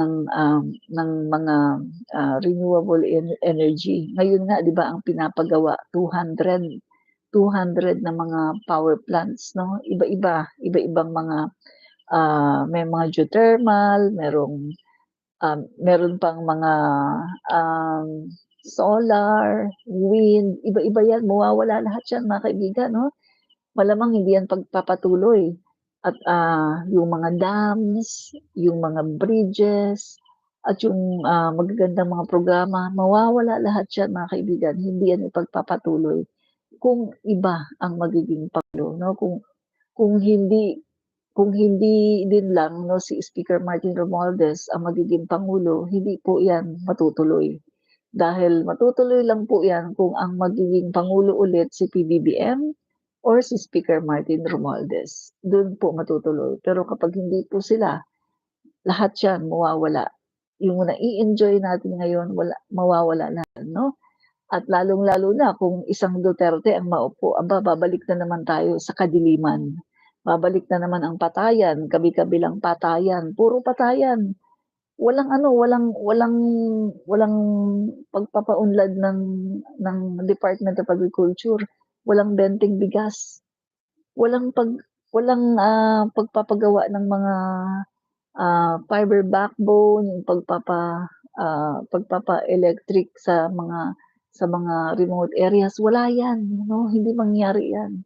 ng mga, renewable energy. Ngayon nga 'di ba ang pinapagawa 200 na mga power plants 'no, iba-ibang mga, may mga geothermal, meron pang mga, solar, wind, iba-iba 'yan, mawawala lahat 'yan mga kaibigan 'no. Malamang hindi 'yan pagpapatuloy at, yung mga dams, yung mga bridges, at yung, magagandang mga programa, mawawala lahat 'yan mga kaibigan, hindi 'yan ipagpapatuloy kung iba ang magiging pangulo 'no, kung hindi din lang 'no, si Speaker Martin Romualdez ang magiging pangulo, hindi po 'yan matutuloy. Dahil matutuloy lang po 'yan kung ang magiging pangulo ulit si PBBM or si Speaker Martin Romualdez, dun po matutuloy. Pero kapag hindi po sila, lahat 'yan mawawala. Yung nai-enjoy natin ngayon mawawala na 'no? At lalong-lalo na kung isang Duterte ang maupo, aba babalik na naman tayo sa kadiliman. Babalik na naman ang patayan, kabi-kabilang patayan, puro patayan. Walang ano, walang pagpapaunlad ng Department of Agriculture, walang benteng bigas, walang pag pagpapagawa ng mga, fiber backbone, yung pagpapa-electric sa mga remote areas, wala 'yan 'no, hindi mangyayari 'yan.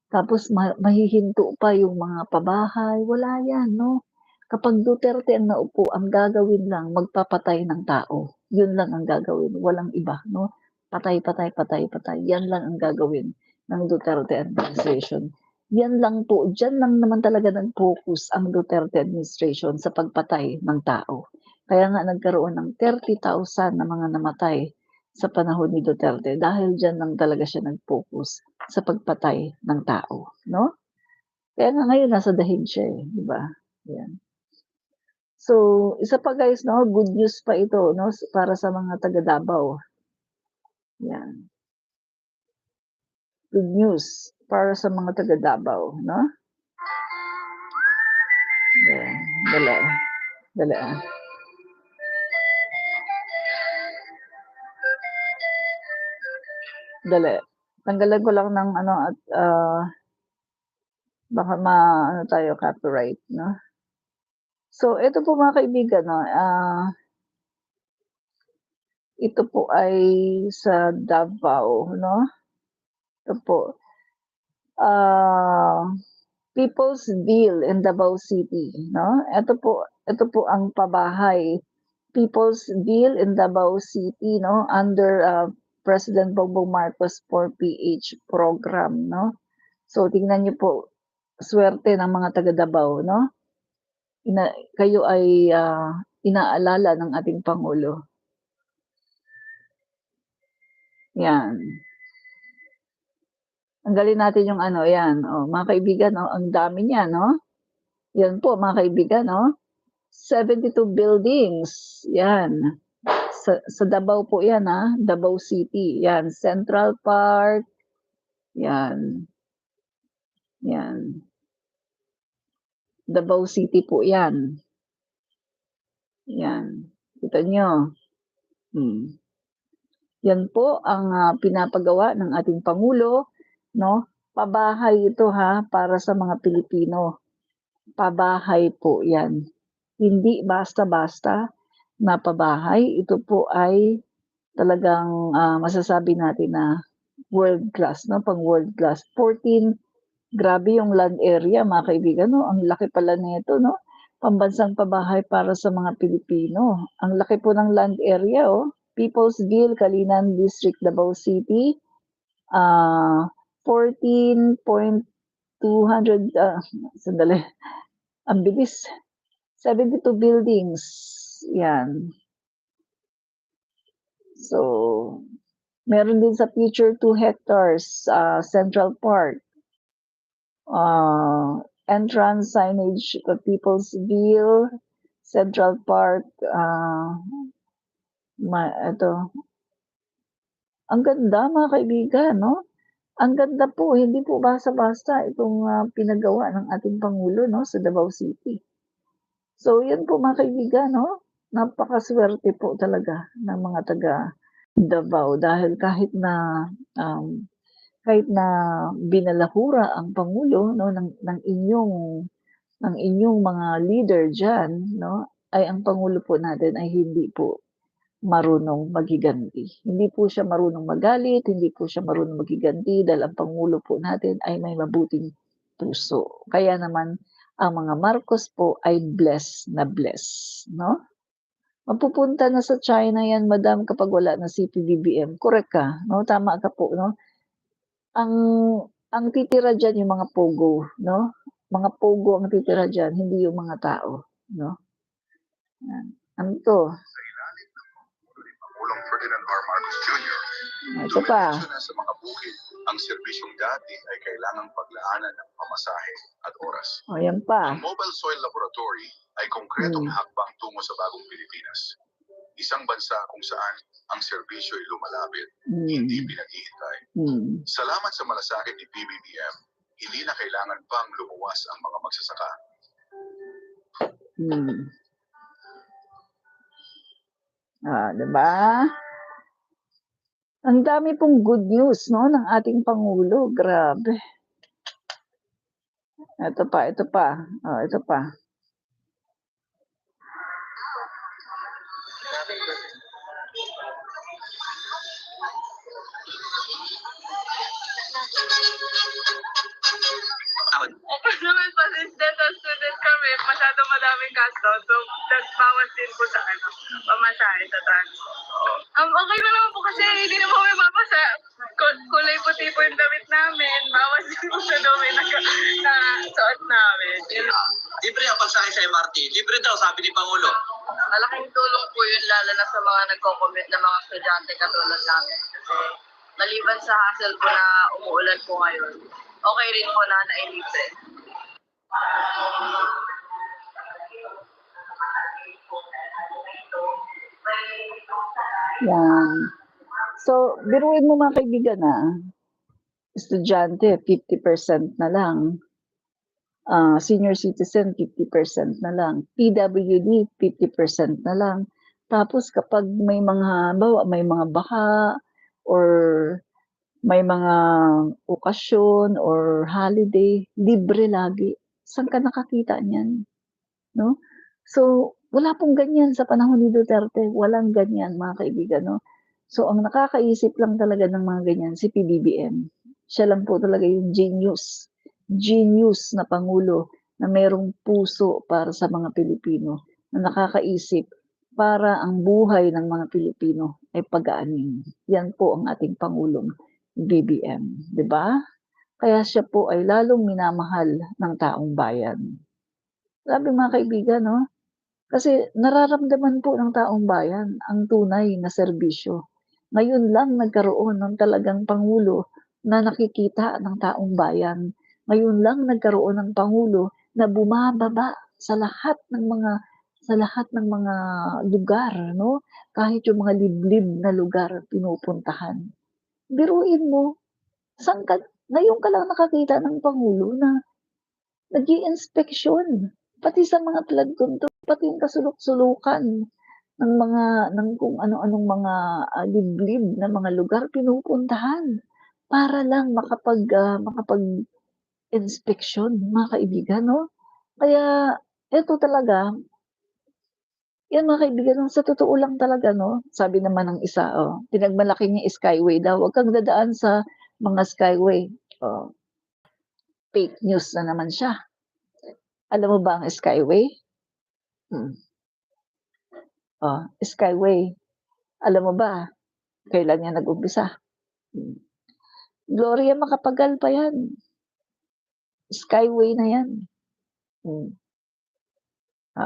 Tapos mahihinto pa yung mga pabahay, wala 'yan 'no. Kapag Duterte ang naupo, ang gagawin lang magpapatay ng tao, yun lang ang gagawin, walang iba 'no. Patay, patay, patay, patay, yan lang ang gagawin ng Duterte administration. Yan lang po, diyan lang naman talaga nag-focus ang Duterte administration sa pagpatay ng tao. Kaya nga nagkaroon ng 30,000 na mga namatay sa panahon ni Duterte dahil diyan lang talaga siya nag-focus sa pagpatay ng tao 'no. Kaya nga ngayon nasa dahig siya, 'di ba? Yan. So, isa pa guys 'no, good news pa ito 'no, para sa mga taga Davao. Yan, good news para sa mga taga Davao 'no. Yan, dali, dali, dali. Tanggalan ko lang ng ano at, baka ma-ano tayo copyright 'no. So, ito po mga kaibigan 'no, ito po ay sa Davao 'no. Ito po, ah, People's Deal in Davao City 'no. Ito po ang pabahay, People's Deal in Davao City 'no, under, President Bongbong Marcos 4PH program 'no. So, tingnan niyo po, swerte ng mga taga Davao 'no. Kayo ay, inaalala ng ating pangulo. Yan. Tanggalin natin yung ano, yan, oh, mga kaibigan, oh, ang dami niyan 'no. Yan po mga kaibigan 'no, 72 buildings, yan. Sa Davao po yan, Davao City, yan. Central Park, yan, yan. Davao City po yan. Yan, kita niyo. Yan po ang, pinapagawa ng ating pangulo 'no. Pabahay ito para sa mga Pilipino. Pabahay po yan. Hindi basta-basta na pabahay, ito po ay talagang, masasabi natin na world class 'no, pang world class. 14, grabe yung land area mga kaibigan 'no, ang laki pala nito 'no. Pambansang pabahay para sa mga Pilipino. Ang laki po ng land area, oh. People's Deal, Calinan District, Davao City, 14.200, sandali, ang bilis. 72 buildings, yan. So, meron din sa Future 2 hectares, Central Park. Entrance signage to People's Deal, Central Park, ito. Ang ganda mga kaibigan 'no. Ang ganda po, hindi po basta-basta itong, pinagawa ng ating pangulo 'no, sa Davao City. So 'yun po mga kaibigan 'no. napakasuwerte po talaga ng mga taga Davao dahil kahit na binalahura ang pangulo 'no ng inyong mga leader diyan 'no, ay ang pangulo po natin ay hindi po marunong maghiganti. Hindi po siya marunong magalit, hindi po siya marunong maghiganti dahil ang pangulo po natin ay may mabuting puso. Kaya naman ang mga Marcos po ay bless na bless 'no? Mapupunta na sa China 'yan madam kapag wala na si PBBM, korek ka 'no, tama ka po 'no. Ang ang titira diyan yung mga pogo 'no, mga pogo ang titira diyan, hindi yung mga tao 'no, yan. Ano 'to, Pangulong Ferdinand R. Marcos Jr. ito pa, na sa mga bukid, ang serbisyong dati ay kailangang paglaanan ng pamasahe at oras. o yan pa, Ang Mobile Soil Laboratory ay konkretong hmm, hakbang tungo sa bagong Pilipinas. Isang bansa kung saan ang serbisyo ay lumalapit, hindi pinaghihintay. Salamat sa malasakit ni PBBM, hindi na kailangan pang lumuwas ang mga magsasaka. hmm. 'Di ba? Ang dami pong good news 'no, ng ating pangulo, grabe. Ito pa, ito pa. Naman pa since dental student kami, masyado madaming gasto. So, nagbawas din po sa pamasahe sa transport. Okay na naman po kasi hindi na po may mapasa. Kulay puti po yung damit namin. Bawas din po sa dumi na suot namin. Libre ang pagsakay sa MRT. Libre daw, sabi ni Pangulo. Malaking tulong po yun lalo na sa mga nagko-commute na mga estudyante katulad namin. Kasi maliban sa hassle po na umuulan po ngayon, okay rin po na nailibre. Yan. So, biruin mo mga kaibigan estudyante 50% na lang, senior citizen 50% na lang, PWD 50% na lang. Tapos kapag may mga baha or may mga okasyon or holiday, libre lagi. Saan ka nakakita niyan, 'no? So, wala pong ganyan sa panahon ni Duterte, walang ganyan mga kaibigan 'no. So, ang nakakaisip lang talaga ng mga ganyan si PBBM. Siya lang po talaga yung genius na pangulo na merong puso para sa mga Pilipino, na nakakaisip para ang buhay ng mga Pilipino ay pagaanin. Yan po ang ating pangulong BBM, 'di ba? Kaya siya po ay lalong minamahal ng taong bayan. Grabe mga kaibigan 'no, kasi nararamdaman po ng taong bayan ang tunay na serbisyo. Ngayon lang nagkaroon ng talagang pangulo na nakikita ng taong bayan. Ngayon lang nagkaroon ng pangulo na bumababa sa lahat ng mga lugar 'no, kahit yung mga liblib na lugar pinupuntahan. Biruin mo, ngayon ka lang nakakita ng pangulo na nag-iinspeksyon, pati sa mga flood control, pati yung kasulok-sulukan ng kung ano-anong mga, liblib na mga lugar pinupuntahan para lang makapag-inspeksyon mga kaibigan 'no. Kaya eto talaga, 'yan mga kaibigan sa totoo lang talaga 'no, sabi naman ng isa, pinagmalaki niya skyway daw, "Wag kang dadaan sa mga skyway." Oh, fake news na naman siya. Alam mo ba ang skyway? Hmm, skyway, alam mo ba kailan yan nag-umpisa? Hmm, Gloria Macapagal pa yan, skyway na yan.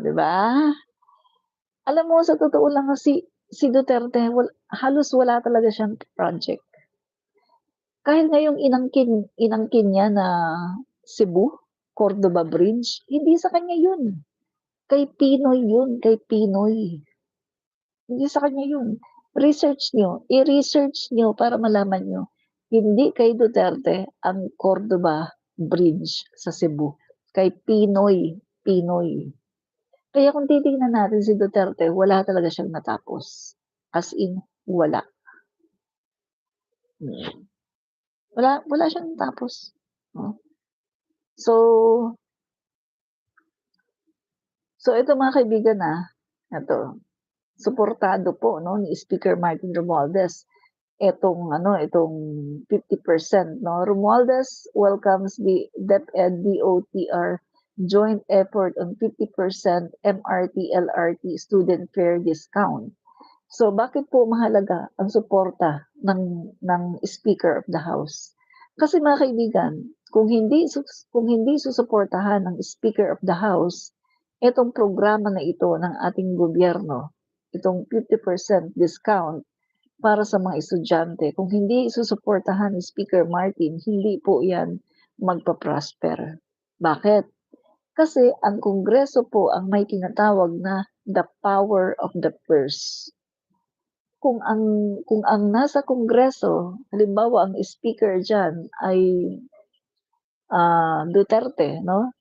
'Di ba? Alam mo sa totoo lang si Duterte halos wala talaga siyang project. Kahit nga yung inangkin niya na Cebu, Cordoba Bridge, hindi sa kanya yun, kay Pinoy yun, kay Pinoy. Hindi sa kanya yun. I-research niyo para malaman niyo, hindi kay Duterte ang Cordoba Bridge sa Cebu, kay Pinoy, Pinoy. Kaya kung titignan natin si Duterte, wala talaga siyang natapos. As in, wala. Wala siyang natapos, 'no. So ito mga kaibigan, eto, suportado po 'no ni Speaker Martin Romualdez itong 50%, 'no. Romualdez welcomes the DepEd DOTR joint effort on 50% MRT-LRT student fare discount. So bakit po mahalaga ang suporta ng Speaker of the House? Kasi mga kaibigan, kung hindi susuportahan ng Speaker of the House itong programa na ito ng ating gobyerno, itong 50% discount para sa mga estudyante, kung hindi susuportahan ni Speaker Martin, hindi po 'yan magpa-prosper. Bakit? Kasi ang Kongreso po ang may tinatawag na the power of the purse. Kung ang nasa Kongreso, halimbawa ang speaker diyan ay, Duterte 'no,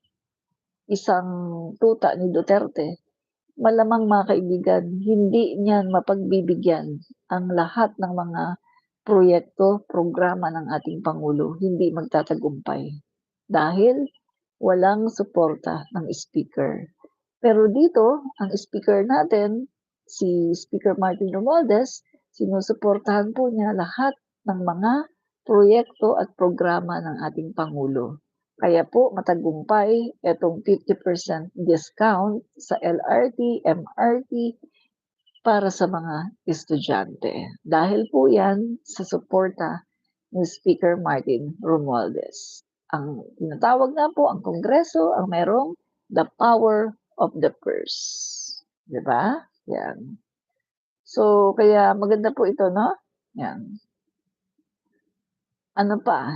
isang tuta ni Duterte, malamang mga kaibigan hindi niyan mapagbibigyan ang lahat ng mga proyekto, programa ng ating pangulo, hindi magtatagumpay. Dahil walang suporta ng speaker. Pero dito, ang speaker natin, si Speaker Martin Romualdez, sinusuportahan po niya lahat ng mga proyekto at programa ng ating Pangulo. Kaya po matagumpay itong 50% discount sa LRT, MRT para sa mga estudyante. Dahil po yan sa suporta ni Speaker Martin Romualdez. Ang tinatawag nga po ang Kongreso ang merong the power of the purse. 'Di ba? Yan. So, kaya maganda po ito, no? Yan. Ano pa?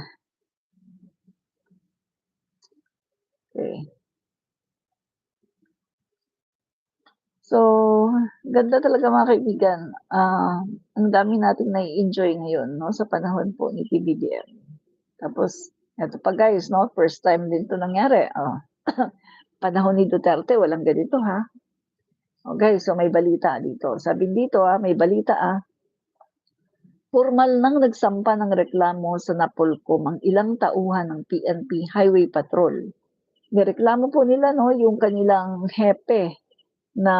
Okay. So, ganda talaga mga kaibigan. Ang dami nating nai-enjoy ngayon, no, sa panahon po ni PBBM. Tapos, eto pa guys, no, first time din 'to nangyari. Panahon ni Duterte walang ganito, ha. Guys, so may balita dito. Sabi dito, may balita, formal nang nagsampa ng reklamo sa Napolcom ang ilang tauhan ng PNP Highway Patrol. Nireklamo po nila, no, yung kanilang hepe na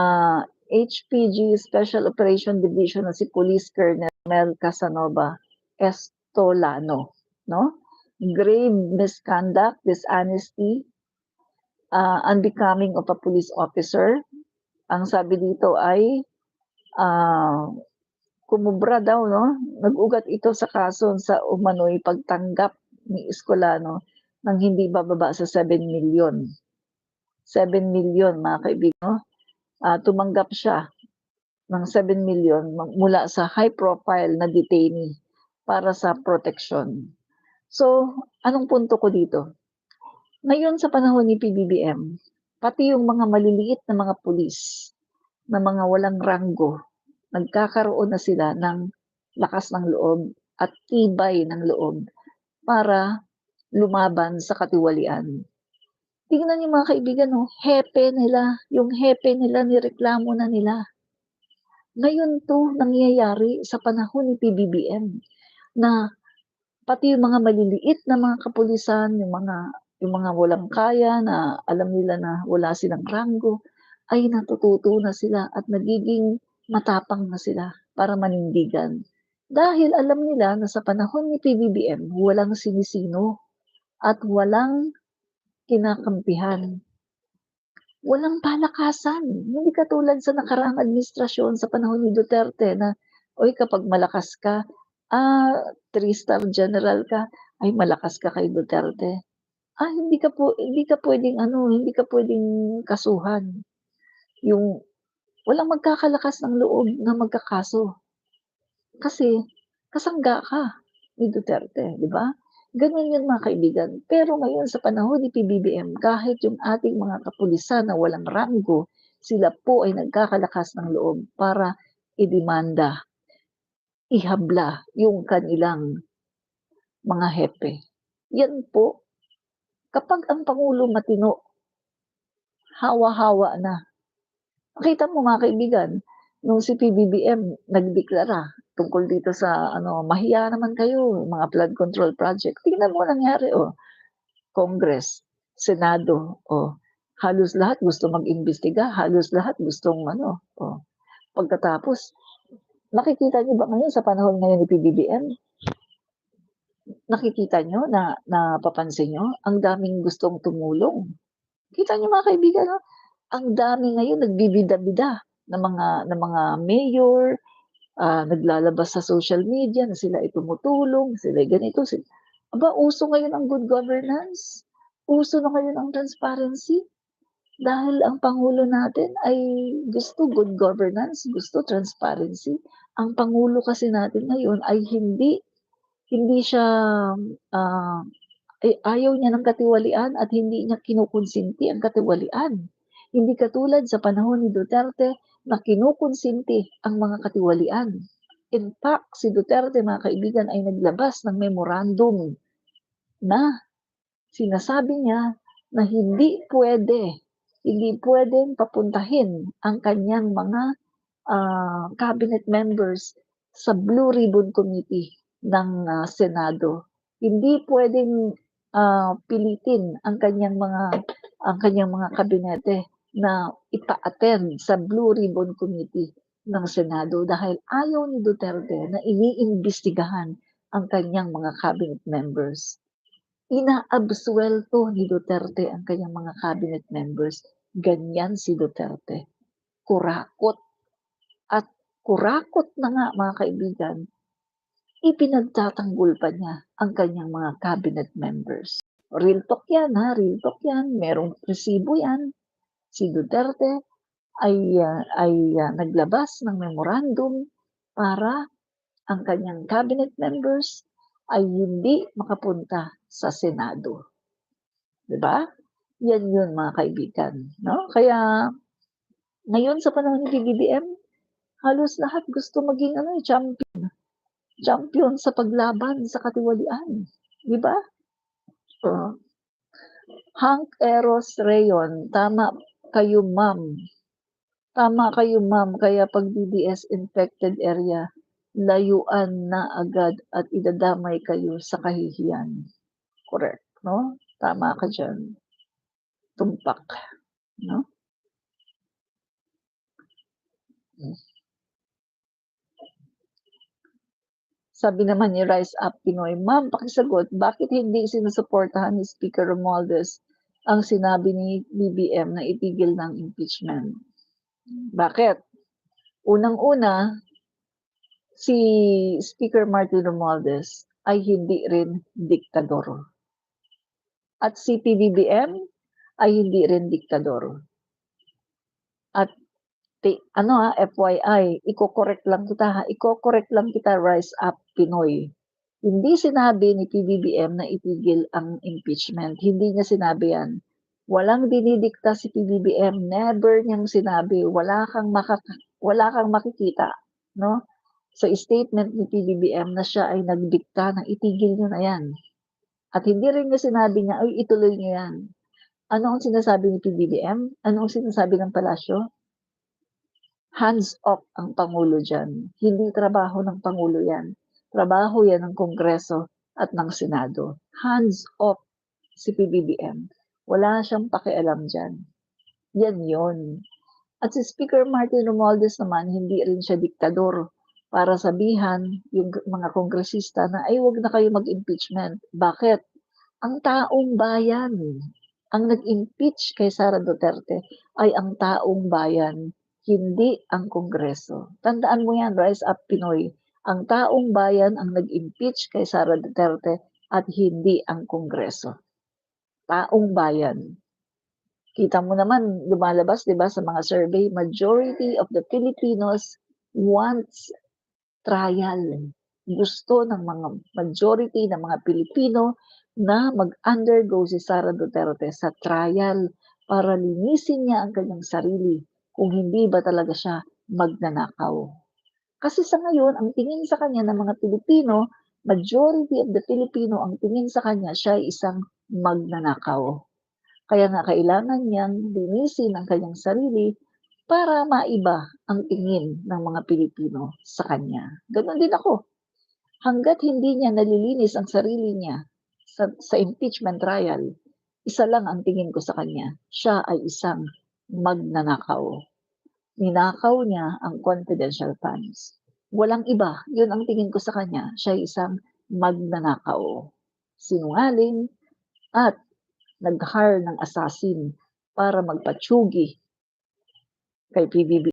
HPG Special Operation Division na si Police Colonel Mel Casanova Estolano, no? Grave misconduct, dishonesty, unbecoming of a police officer. Ang sabi dito ay kumubra daw, no? Nag-ugat ito sa kaso sa umano'y pagtanggap ni Escolano ng hindi bababa sa 7 million. 7 million mga kaibigan, no? Tumanggap siya ng 7 million mula sa high profile na detainee para sa proteksyon. So, anong punto ko dito? Ngayon sa panahon ni PBBM, pati yung mga maliliit na mga pulis, na mga walang ranggo, nagkakaroon na sila ng lakas ng loob at tibay ng loob para lumaban sa katiwalian. Tingnan niyo mga kaibigan, yung hepe nila nireklamo na nila. Ngayon 'to nangyayari sa panahon ni PBBM na pati yung mga maliliit na mga kapulisan, yung mga walang kaya na alam nila na wala silang ranggo, ay natututo na sila at nagiging matapang na sila para manindigan. Dahil alam nila na sa panahon ni PBBM walang sinisino at walang kinakampihan. Walang palakasan, hindi katulad sa nakaraang administrasyon sa panahon ni Duterte na, kapag malakas ka, 3-star general ka, ay malakas ka kay Duterte. Hindi ka puwedeng kasuhan. Yung walang magkakalakas ng loob na magkakaso. Kasi kasangga ka ni Duterte, 'di ba? Gano'n 'yun mga kaibigan. Pero ngayon sa panahon ni PBBM, kahit yung ating mga kapulisan na walang ranggo, sila po ay nagkakalakas ng loob para idemanda, ihabla yung kanilang mga hepe. Yan po, kapag ang Pangulo matino, hawa-hawa na Nakita mo mga kaibigan, nung si PBBM nagdeklara tungkol dito sa "Mahiya naman kayo, mga flood control project." Tingnan mo nangyari, Congress, Senado, halos lahat gusto mag-imbestiga, halos lahat gustong pagkatapos nakikita niyo ba ngayon sa panahon ngayon ni PBBM, nakikita niyo na napapansin niyo ang daming gustong tumulong. Kita niyo mga kaibigan, ang dami ngayon nagbibida-bida ng mga mayor, naglalabas sa social media na sila ay tumutulong, sila ay ganito, aba uso ngayon ang good governance, uso na ngayon ang transparency. Dahil ang pangulo natin ay gusto good governance, gusto transparency. Ang pangulo kasi natin ngayon ay hindi siya, ayaw niya ng katiwalian at hindi niya kinukonsinti ang katiwalian. Hindi katulad sa panahon ni Duterte na kinukonsinti ang mga katiwalian. In fact, si Duterte mga kaibigan ay naglabas ng memorandum na sinasabi niya na hindi puwedeng papuntahin ang kanyang mga cabinet members sa Blue Ribbon Committee ng Senado. Hindi puwedeng pilitin ang kanyang mga kabinete na ipa-attend sa Blue Ribbon Committee ng Senado dahil ayaw ni Duterte na iniimbestigahan ang kanyang mga cabinet members. Inaabsuelto ni Duterte ang kanyang mga cabinet members. Ganyan si Duterte. Kurakot. At kurakot na nga mga kaibigan, ipinagtatanggol pa niya ang kanyang mga cabinet members. Real talk yan real talk yan. Merong resibo yan. Si Duterte ay naglabas ng memorandum para ang kanyang cabinet members ay hindi makapunta sa Senado. 'Di ba? Yan yun mga kaibigan, no? Kaya ngayon sa panahon ni PBBM, halos lahat gusto maging champion. Champion sa paglaban sa katiwalian, 'di ba? Hank Eros Rayon, tama kayo ma'am. Tama kayo ma'am, kaya pag DDS infected area, layuan na agad at idadamay kayo sa kahihiyan. Correct, no? Tama ka diyan. Tumpak, no? Sabi naman ni Rise Up Pinoy, ma'am, pakisagot, bakit hindi sinusuportahan ni Speaker Romualdez ang sinabi ni BBM na itigil ng impeachment? Bakit? Unang-una, si Speaker Martin Romualdez ay hindi rin diktador. At si PBBM ay hindi rin diktador. At FYI, iko-correct lang kita, Rise Up Pinoy. Hindi sinabi ni PBBM na itigil ang impeachment. Hindi niya sinabi yan. Walang dinidikta si PBBM, never niyang sinabi. Wala kang makikita, no? Sa statement ni PBBM na siya ay nagdikta na itigil niyo na yan. At hindi rin niya sinabi niya, ay ituloy niyo yan. Ano ang sinasabi ni PBBM? Ano ang sinasabi ng palasyo? Hands off ang Pangulo dyan. Hindi trabaho ng Pangulo yan. Trabaho yan ng Kongreso at ng Senado. Hands off si PBBM. Wala siyang pakialam dyan. Yan yun. At si Speaker Martin Romualdez naman, hindi rin siya diktador para sabihan yung mga kongresista na ay wag na kayo mag-impeachment. Bakit? Ang taong bayan. Ang nag-impeach kay Sara Duterte ay ang taong bayan, hindi ang Kongreso. Tandaan mo yan, Rise Up Pinoy. Ang taong bayan ang nag-impeach kay Sara Duterte at hindi ang Kongreso. Taong bayan. Kita mo naman, lumalabas, di ba, sa mga survey, majority of the Filipinos wants trial. Gusto ng mga majority ng mga Pilipino na mag-undergo si Sara Duterte sa trial para linisin niya ang kanyang sarili kung hindi ba talaga siya magnanakaw. Kasi sa ngayon, ang tingin sa kanya ng mga Pilipino, majority of the Filipino, ang tingin sa kanya, siya ay isang magnanakaw. Kaya nga kailangan niyang linisin ang kanyang sarili para maiba ang tingin ng mga Pilipino sa kanya. Gano'n din ako. Hangga't hindi niya nalilinis ang sarili niya sa impeachment trial, isa lang ang tingin ko sa kanya, siya ay isang magnanakaw. Ninakaw niya ang confidential funds. Walang iba, yun ang tingin ko sa kanya, siya ay isang magnanakaw. Sinungaling at nag-hire ng assassin para magpatsyugi kay PBBM.